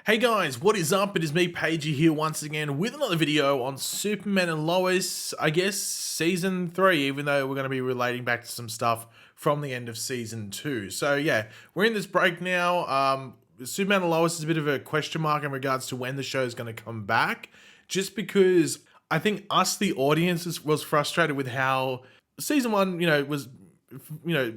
Hey guys, what is up? It is me, Pagey, here once again with another video on Superman and Lois, I guess, Season 3, even though we're going to be relating back to some stuff from the end of Season 2. So yeah, we're in this break now. Superman and Lois is a bit of a question mark in regards to when the show is going to come back, just because I think us, the audience, was frustrated with how Season 1,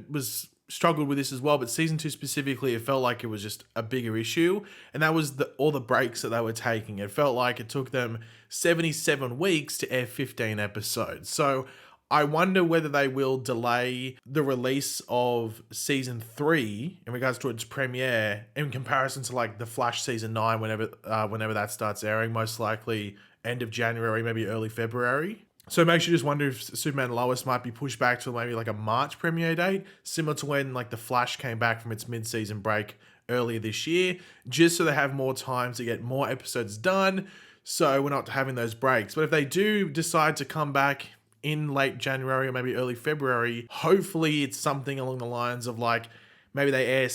was struggled with this as well, but season 2 specifically, it felt like it was just a bigger issue, and that was all the breaks that they were taking. It felt like it took them 77 weeks to air 15 episodes. So I wonder whether they will delay the release of season 3 in regards to its premiere in comparison to like the Flash season 9 whenever that starts airing, most likely end of January, maybe early February. So it makes you just wonder if Superman and Lois might be pushed back to maybe like a March premiere date, similar to when like The Flash came back from its mid-season break earlier this year, just so they have more time to get more episodes done, so we're not having those breaks. But if they do decide to come back in late January or maybe early February, hopefully it's something along the lines of like, maybe they air,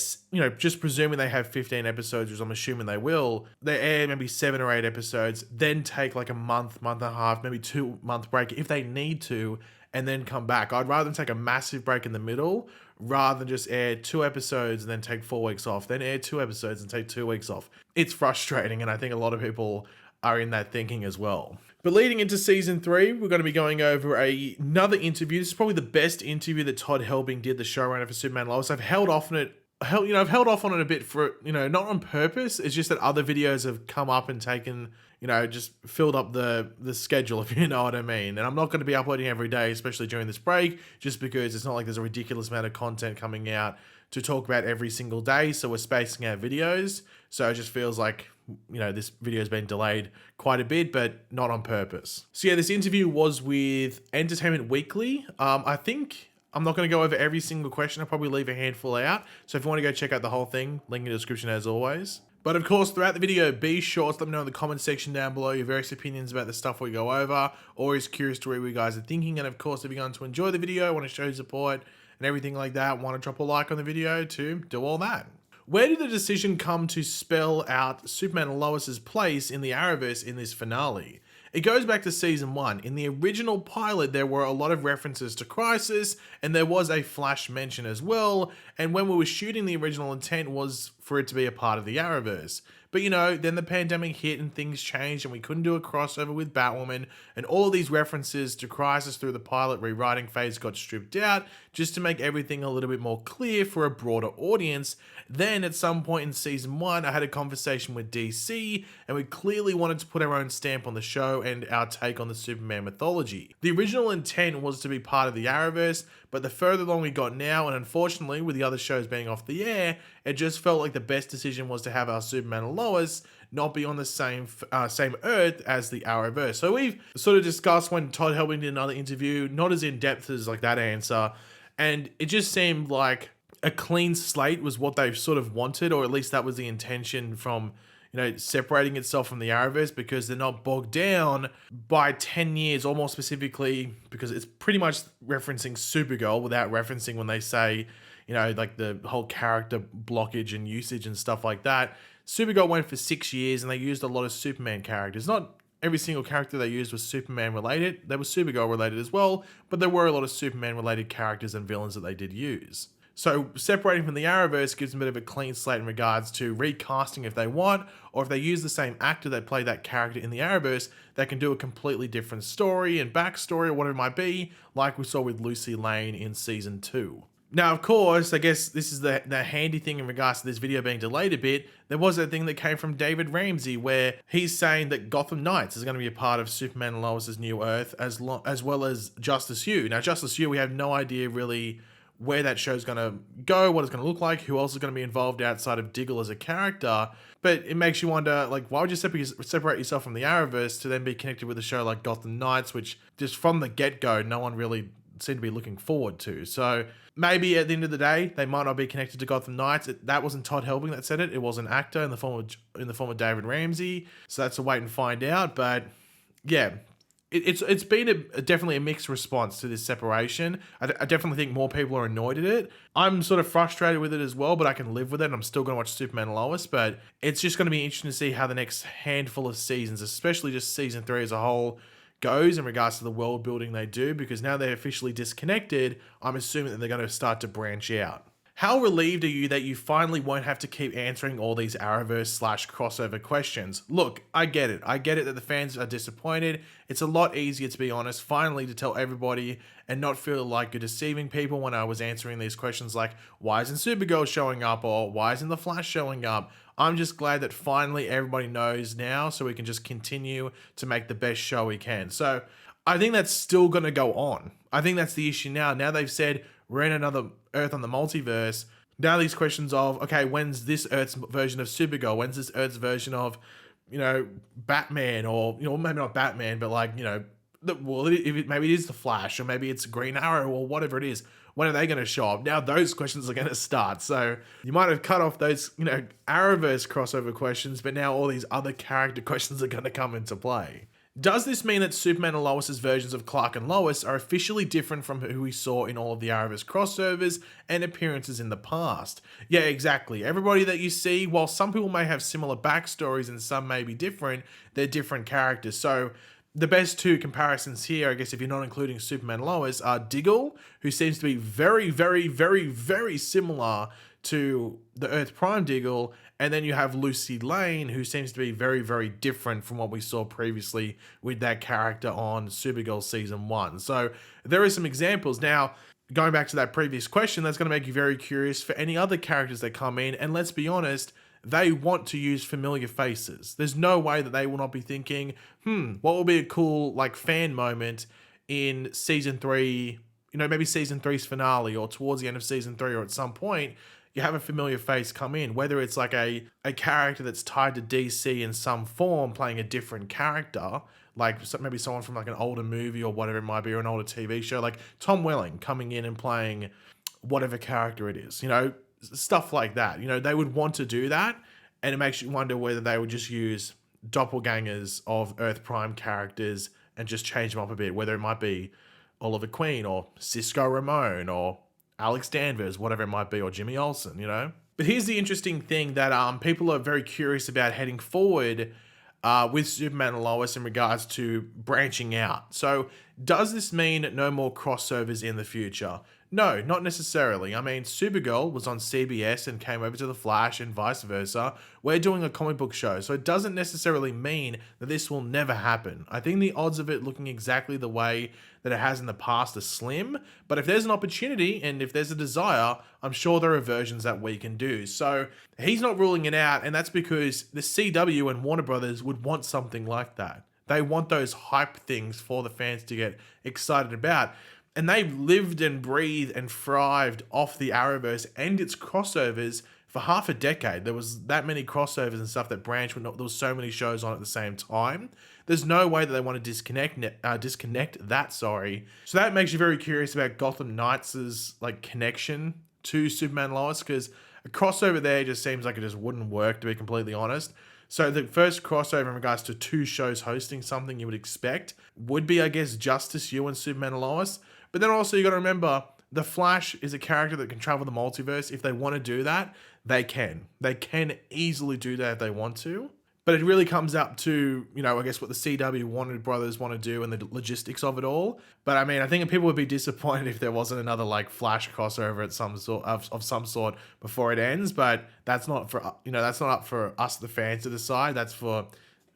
just presuming they have 15 episodes, which I'm assuming they will, they air maybe 7 or 8 episodes, then take like a month and a half, maybe 2-month break if they need to, and then come back. I'd rather take a massive break in the middle rather than just air 2 episodes and then take 4 weeks off, then air 2 episodes and take 2 weeks off. It's frustrating, and I think a lot of people are in that thinking as well. But leading into season 3, we're going to be going over another interview. This is probably the best interview that Todd Helbing did, the showrunner for Superman and Lois. I've held off on it a bit for, not on purpose. It's just that other videos have come up and taken, just filled up the schedule, if you know what I mean. And I'm not going to be uploading every day, especially during this break, just because it's not like there's a ridiculous amount of content coming out to talk about every single day. So we're spacing out videos. So it just feels like, this video has been delayed quite a bit, but not on purpose. So yeah, this interview was with Entertainment Weekly. I think I'm not going to go over every single question. I'll probably leave a handful out. So if you want to go check out the whole thing, link in the description as always. But of course, throughout the video, be sure to let me know in the comment section down below your various opinions about the stuff we go over. Always curious to read what you guys are thinking. And of course, if you're going to enjoy the video, want to show support and everything like that, want to drop a like on the video to do all that. Where did the decision come to spell out Superman and Lois's place in the Arrowverse in this finale? It goes back to season 1. In the original pilot, there were a lot of references to Crisis, and there was a Flash mention as well, and when we were shooting, the original intent was for it to be a part of the Arrowverse. But then the pandemic hit and things changed and we couldn't do a crossover with Batwoman, and all of these references to Crisis through the pilot rewriting phase got stripped out just to make everything a little bit more clear for a broader audience. Then at some point in season 1, I had a conversation with DC, and we clearly wanted to put our own stamp on the show and our take on the Superman mythology. The original intent was to be part of the Arrowverse, but the further along we got now, and unfortunately with the other shows being off the air, it just felt like the best decision was to have our Superman and Lois not be on the same Earth as the Arrowverse. So we've sort of discussed when Todd Helbing did another interview, not as in depth as like that answer, and it just seemed like a clean slate was what they sort of wanted, or at least that was the intention from separating itself from the Arrowverse, because they're not bogged down by 10 years, or more specifically, because it's pretty much referencing Supergirl without referencing when they say, like the whole character blockage and usage and stuff like that. Supergirl went for 6 years and they used a lot of Superman characters. Not every single character they used was Superman related. They were Supergirl related as well, but there were a lot of Superman related characters and villains that they did use. So separating from the Arrowverse gives them a bit of a clean slate in regards to recasting if they want, or if they use the same actor that played that character in the Arrowverse, they can do a completely different story and backstory or whatever it might be, like we saw with Lucy Lane in season 2. Now, of course, I guess this is the handy thing in regards to this video being delayed a bit. There was that thing that came from David Ramsey where he's saying that Gotham Knights is going to be a part of Superman and Lois's New Earth, as well as Justice U. Now, Justice U, we have no idea really where that show's going to go, what it's going to look like, who else is going to be involved outside of Diggle as a character. But it makes you wonder, like, why would you separate yourself from the Arrowverse to then be connected with a show like Gotham Knights, which just from the get-go, no one really seemed to be looking forward to. So maybe at the end of the day, they might not be connected to Gotham Knights. That wasn't Todd Helbing that said it. It was an actor in the form of David Ramsey. So that's a wait and find out. But yeah, it's been definitely a mixed response to this separation. I definitely think more people are annoyed at it. I'm sort of frustrated with it as well, but I can live with it. And I'm still going to watch Superman and Lois, but it's just going to be interesting to see how the next handful of seasons, especially just season 3 as a whole, goes in regards to the world building they do, because now they're officially disconnected. I'm assuming that they're going to start to branch out. How relieved are you that you finally won't have to keep answering all these Arrowverse/crossover questions? Look, I get it. I get it that the fans are disappointed. It's a lot easier, to be honest, finally to tell everybody and not feel like you're deceiving people when I was answering these questions like, why isn't Supergirl showing up, or why isn't the Flash showing up? I'm just glad that finally everybody knows now, so we can just continue to make the best show we can. So I think that's still going to go on. I think that's the issue now. Now they've said we're in another Earth on the multiverse. Now these questions of, okay, when's this Earth's version of Supergirl? When's this Earth's version of, Batman, or, maybe not Batman, but like, maybe it is the Flash, or maybe it's Green Arrow, or whatever it is. When are they going to show up? Now those questions are going to start. So you might have cut off those, Arrowverse crossover questions, but now all these other character questions are going to come into play. Does this mean that Superman and Lois's versions of Clark and Lois are officially different from who we saw in all of the Arrowverse crossovers and appearances in the past? Yeah, exactly. Everybody that you see, while some people may have similar backstories and some may be different, they're different characters. So the best two comparisons here, I guess if you're not including Superman and Lois, are Diggle, who seems to be very, very, very, very similar to the Earth Prime Diggle, and then you have Lucy Lane, who seems to be very, very different from what we saw previously with that character on Supergirl Season 1. So there are some examples. Now, going back to that previous question, that's going to make you very curious for any other characters that come in, and let's be honest, they want to use familiar faces. There's no way that they will not be thinking, what will be a cool fan moment in Season 3, maybe Season 3's finale, or towards the end of Season 3, or at some point, you have a familiar face come in, whether it's like a character that's tied to DC in some form, playing a different character, like maybe someone from like an older movie or whatever it might be, or an older TV show, like Tom Welling coming in and playing whatever character it is, stuff like that. They would want to do that, and it makes you wonder whether they would just use doppelgangers of Earth Prime characters and just change them up a bit, whether it might be Oliver Queen or Cisco Ramon or Alex Danvers, whatever it might be, or Jimmy Olsen, But here's the interesting thing that people are very curious about heading forward with Superman and Lois in regards to branching out. So does this mean no more crossovers in the future? No, not necessarily. I mean, Supergirl was on CBS and came over to The Flash and vice versa. We're doing a comic book show, so it doesn't necessarily mean that this will never happen. I think the odds of it looking exactly the way that it has in the past are slim, but if there's an opportunity and if there's a desire, I'm sure there are versions that we can do. So he's not ruling it out, and that's because the CW and Warner Brothers would want something like that. They want those hype things for the fans to get excited about. And they've lived and breathed and thrived off the Arrowverse and its crossovers for half a decade. There was that many crossovers and stuff that branched when there was so many shows on at the same time. There's no way that they want to disconnect that. So that makes you very curious about Gotham Knights' connection to Superman and Lois, because a crossover there just seems like it just wouldn't work, to be completely honest. So the first crossover in regards to two shows hosting something you would expect would be, I guess, Justice You and Superman and Lois. But then also you got to remember, the Flash is a character that can travel the multiverse. If they want to do that, they can. They can easily do that if they want to. But it really comes up to, I guess what the CW Warner Brothers want to do and the logistics of it all. But I mean, I think people would be disappointed if there wasn't another Flash crossover at some sort of some sort before it ends. But that's not for that's not up for us, the fans, to decide. That's for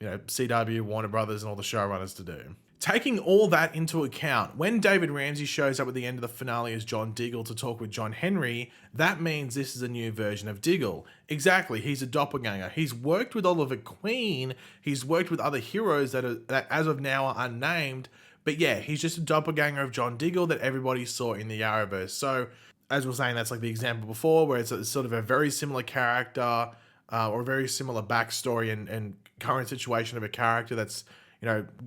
CW, Warner Brothers, and all the showrunners to do. Taking all that into account, when David Ramsey shows up at the end of the finale as John Diggle to talk with John Henry, that means this is a new version of Diggle. Exactly, he's a doppelganger. He's worked with Oliver Queen, he's worked with other heroes that as of now are unnamed, but yeah, he's just a doppelganger of John Diggle that everybody saw in the Arrowverse. So, as we we're saying, that's like the example before, where it's sort of a very similar character, or a very similar backstory and current situation of a character that's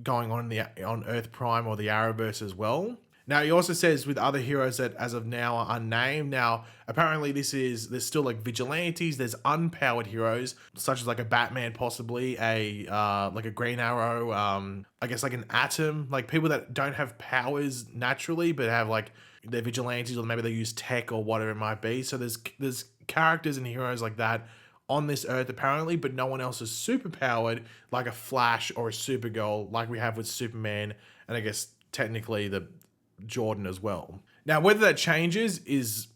going on on Earth Prime or the Arrowverse as well. Now, he also says with other heroes that as of now are unnamed. Now, apparently there's still like vigilantes, there's unpowered heroes, such as like a Batman, possibly, like a Green Arrow, I guess like an Atom, like people that don't have powers naturally, but have like they're vigilantes, or maybe they use tech or whatever it might be. So there's characters and heroes like that on this earth apparently, but no one else is super powered like a Flash or a Supergirl like we have with Superman, and I guess technically the Jordan as well. Now, whether that changes is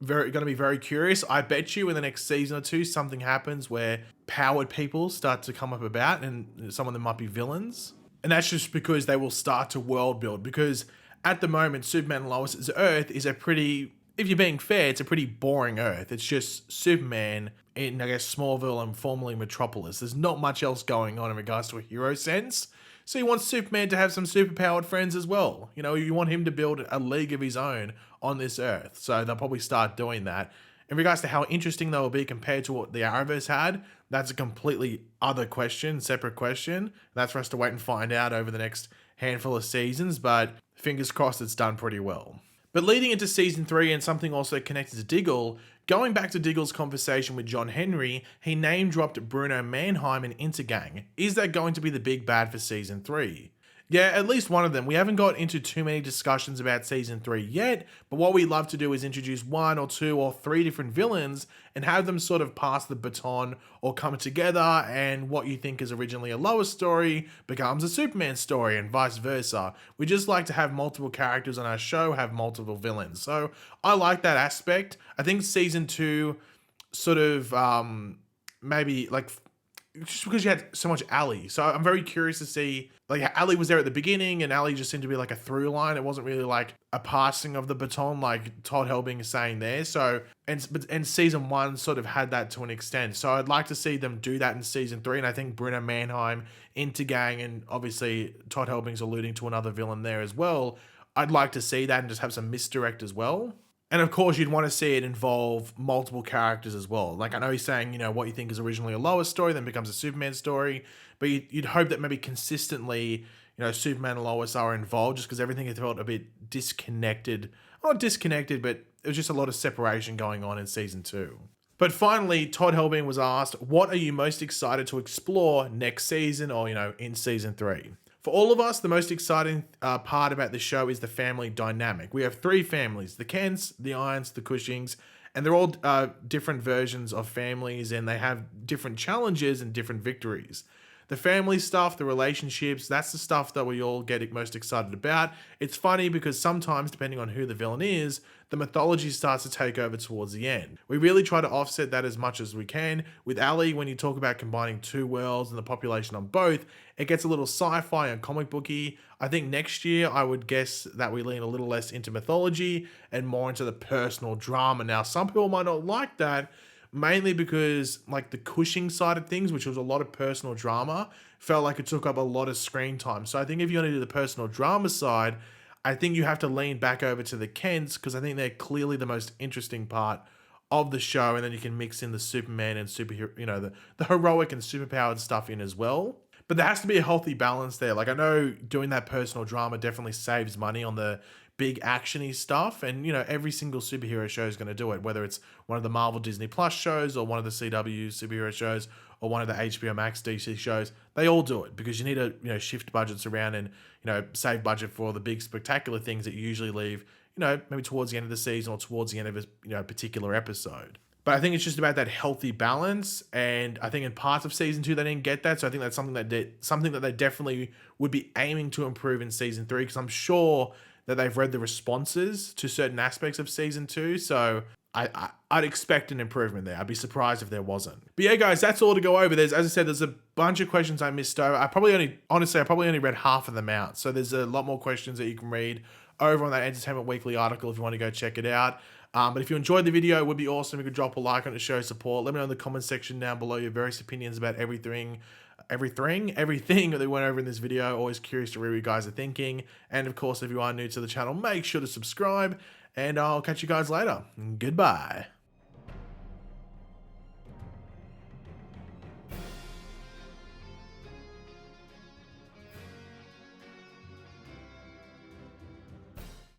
going to be very curious. I bet you in the next season or two, something happens where powered people start to come up about, and some of them might be villains. And that's just because they will start to world build. Because at the moment, Superman and Lois' Earth is a pretty, if you're being fair, it's a pretty boring Earth. It's just Superman in, I guess, Smallville and formerly Metropolis. There's not much else going on in regards to a hero sense. So you want Superman to have some superpowered friends as well. You know, you want him to build a league of his own on this Earth. So they'll probably start doing that. In regards to how interesting they will be compared to what the Arrowverse had, that's a completely other question, separate question. That's for us to wait and find out over the next handful of seasons, but fingers crossed it's done pretty well. But leading into season 3, and something also connected to Diggle, going back to Diggle's conversation with John Henry, he name dropped Bruno Mannheim and Intergang. Is that going to be the big bad for season 3? Yeah, at least one of them. We haven't got into too many discussions about season 3 yet, but what we love to do is introduce 1 or 2 or 3 different villains and have them sort of pass the baton or come together, and what you think is originally a Lois story becomes a Superman story, and vice versa. We just like to have multiple characters on our show, have multiple villains. So I like that aspect. I think season 2 sort of maybe like, just because you had so much Ali. So I'm very curious to see, like, Ali was there at the beginning, and Ali just seemed to be like a through line. It wasn't really like a passing of the baton like Todd Helbing is saying there. So, and season 1 sort of had that to an extent. So I'd like to see them do that in season 3. And I think Bruno Mannheim, Intergang, and obviously Todd Helbing's alluding to another villain there as well. I'd like to see that and just have some misdirect as well. And of course, you'd want to see it involve multiple characters as well. Like, I know he's saying, you know, what you think is originally a Lois story, then becomes a Superman story. But you'd hope that maybe consistently, you know, Superman and Lois are involved, just because everything had felt a bit disconnected. Not disconnected, but it was just a lot of separation going on in season 2. But finally, Todd Helbing was asked, what are you most excited to explore next season, or, you know, in season 3? For all of us, the most exciting part about the show is the family dynamic. We have 3 families, the Kents, the Irons, the Cushings, and they're all different versions of families, and they have different challenges and different victories. The family stuff, the relationships, that's the stuff that we all get most excited about. It's funny because sometimes, depending on who the villain is, the mythology starts to take over towards the end. We really try to offset that as much as we can. With Ali, when you talk about combining 2 worlds and the population on both, it gets a little sci-fi and comic booky. I think next year, I would guess that we lean a little less into mythology and more into the personal drama. Now, some people might not like that, mainly because, like, the Cushing side of things, which was a lot of personal drama, felt like it took up a lot of screen time. So I think if you're going to do the personal drama side, I think you have to lean back over to the Kents, because I think they're clearly the most interesting part of the show, and then you can mix in the Superman and superhero, you know, the heroic and superpowered stuff in as well. But there has to be a healthy balance there. Like, I know doing that personal drama definitely saves money on the big actiony stuff, and, you know, every single superhero show is going to do it, whether it's one of the Marvel Disney Plus shows, or one of the CW superhero shows, or one of the HBO Max DC shows. They all do it because you need to, you know, shift budgets around and, you know, save budget for the big spectacular things that you usually leave, you know, maybe towards the end of the season or towards the end of a, you know, particular episode. But I think it's just about that healthy balance, and I think in parts of season 2 they didn't get that. So I think that's something that they definitely would be aiming to improve in season 3, because I'm sure that they've read the responses to certain aspects of season 2. So I'd expect an improvement there. I'd be surprised if there wasn't. But yeah, guys, that's all to go over. As I said, there's a bunch of questions I missed over. I probably only read half of them out. So there's a lot more questions that you can read over on that Entertainment Weekly article if you want to go check it out. But if you enjoyed the video, it would be awesome if you could drop a like on it to show support. Let me know in the comment section down below your various opinions about everything that we went over in this video. Always curious to read what you guys are thinking. And of course, if you are new to the channel, make sure to subscribe, and I'll catch you guys later. Goodbye.